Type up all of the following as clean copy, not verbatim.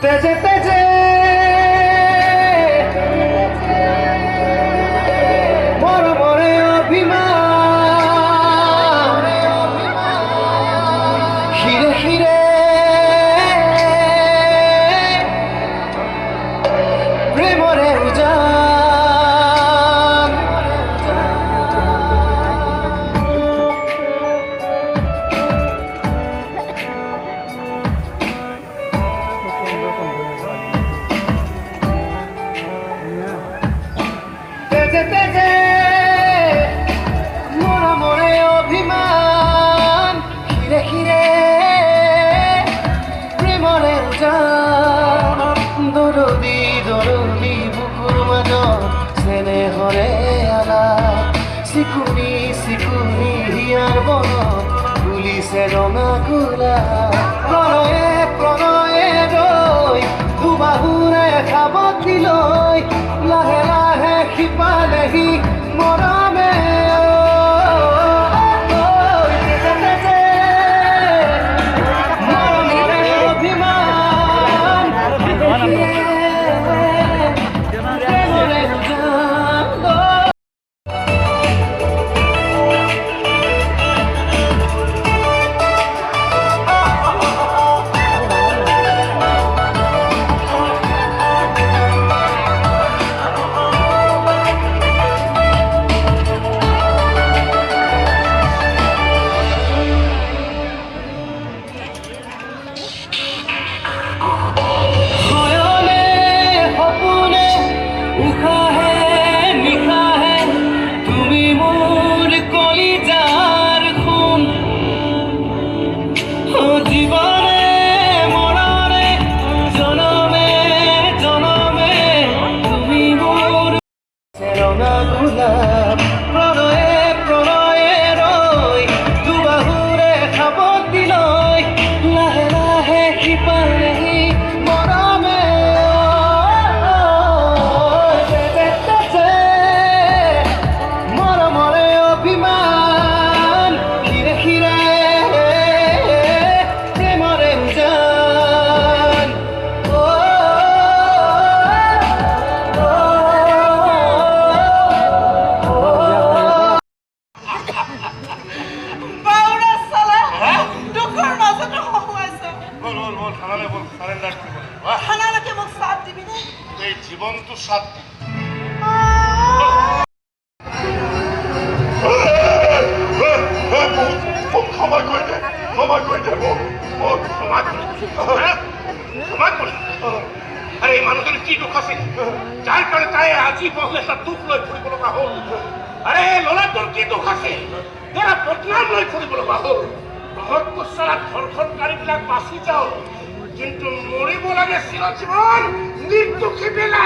তেজে তেজে মরমরে অভিমান হিরে হিরে প্রেমরে উজান তেজে তেজে মরমরে অভিমান হিরে হিরে প্রেমরে উজান দরদি দরদি বুকুর মাজত স্নেহৰে আলা চিকুনি চিকুনি হিয়াৰ বনত ফুলিছে ৰঙা গোলাপ প্ৰণয়ে প্ৰণয়ে ৰৈ দুবাহুৰে সাৱটি লৈ লাহে লাহে শিপালেহি মৰমে মৰমৰে অভিমান প্ৰেমৰে উজান শয়নে সপোনে উশাহে নিশাহে তুমি মোৰ কলিজাৰ সোণ জীৱনে মৰণে জনমে জনমে তুমি মোৰ ৰঙা গোলাপ প্ৰণয়ে প্ৰণয়ে ৰৈ দুবাহুৰে সাৱটি লৈ লাহে লাহে শিপালেহি মৰমে তেজে তেজে মৰমৰে অভিমান হিৰে হিৰে প্ৰেমৰে উজান বাউৰা সালা দুখৰ মাজতে হহুৱাইছে বল বল বল থানালে বল সারেন্ডার করবো খানালৈকে মোক চাপ দিবি নে এই জীবন তো সাত ক্ষমা করে দে মোক ক্ষমা করে ক্ষমা করে আরে এই মানুষের কি দুঃখ আছে যার কারণে তাই আজি বহলে একটা দুঃখ লৈ ফুৰিব লগা হ'ল আৰে ল'ৰা তোৰ কি দুখ আছে তোৰা বদনাম লৈ ফুৰিব লগা হ'ল বহুত বছৰত ধৰ্ষণকাৰীবিলাক বাচি যাওঁ কিন্তু মৰিব লাগে চিৰজীৱন নিৰ্দোষী বেলা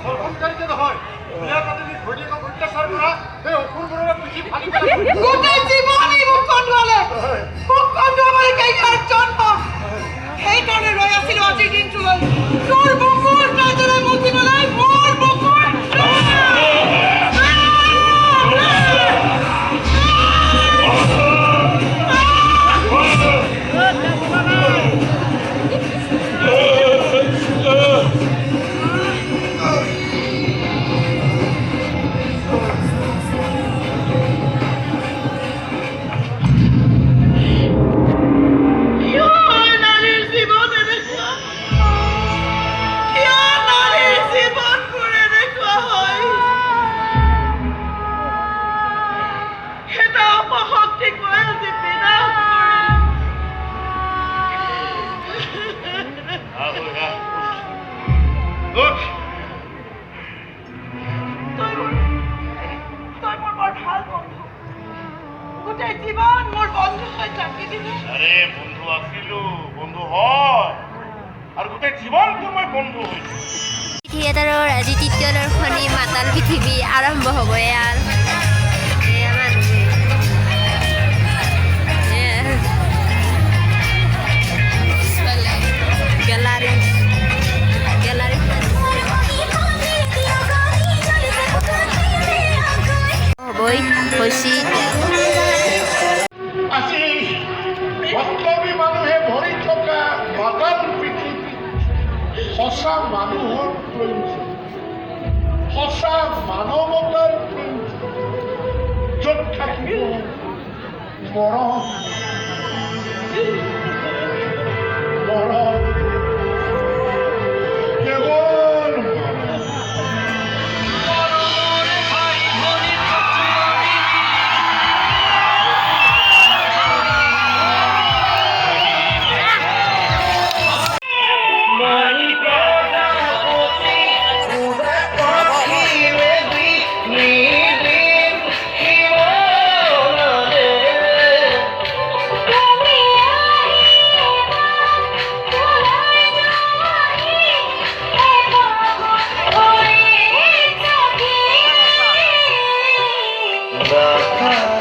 ধৰ্ষণকাৰীকে নহয় বিয়া পাতি ঘৈণীয়েকক অত্যাচাৰ কৰা সেই অসুৰবোৰৰ পিঠি ফালি গোটেই জীৱনই মোক কন্দুৱালে ইয়াৰ জন্ম সেইকাৰণে ৰৈ আছিলো আজিৰ দিনটোলৈ তোৰ বুকুৰ নজৰে মুঠিবলৈ মোৰ বুকুৰ জীবন মোৰ বন্ধু হৈ থাকি দিলে আৰে বন্ধু আছিলো বন্ধু হয় আৰ গোটেই জীবন তোৰ মই বন্ধু হৈছো থিয়েটাৰৰ আজি তৃতীয় দৰ্শনী মাতাল পৃথিৱী আৰম্ভ হ'ব ইয়াৰ মানুহৰ প্ৰেম সঁচা মানৱতাৰ প্ৰেম য'ত থাকিব মৰম মৰম কেৱল Bye.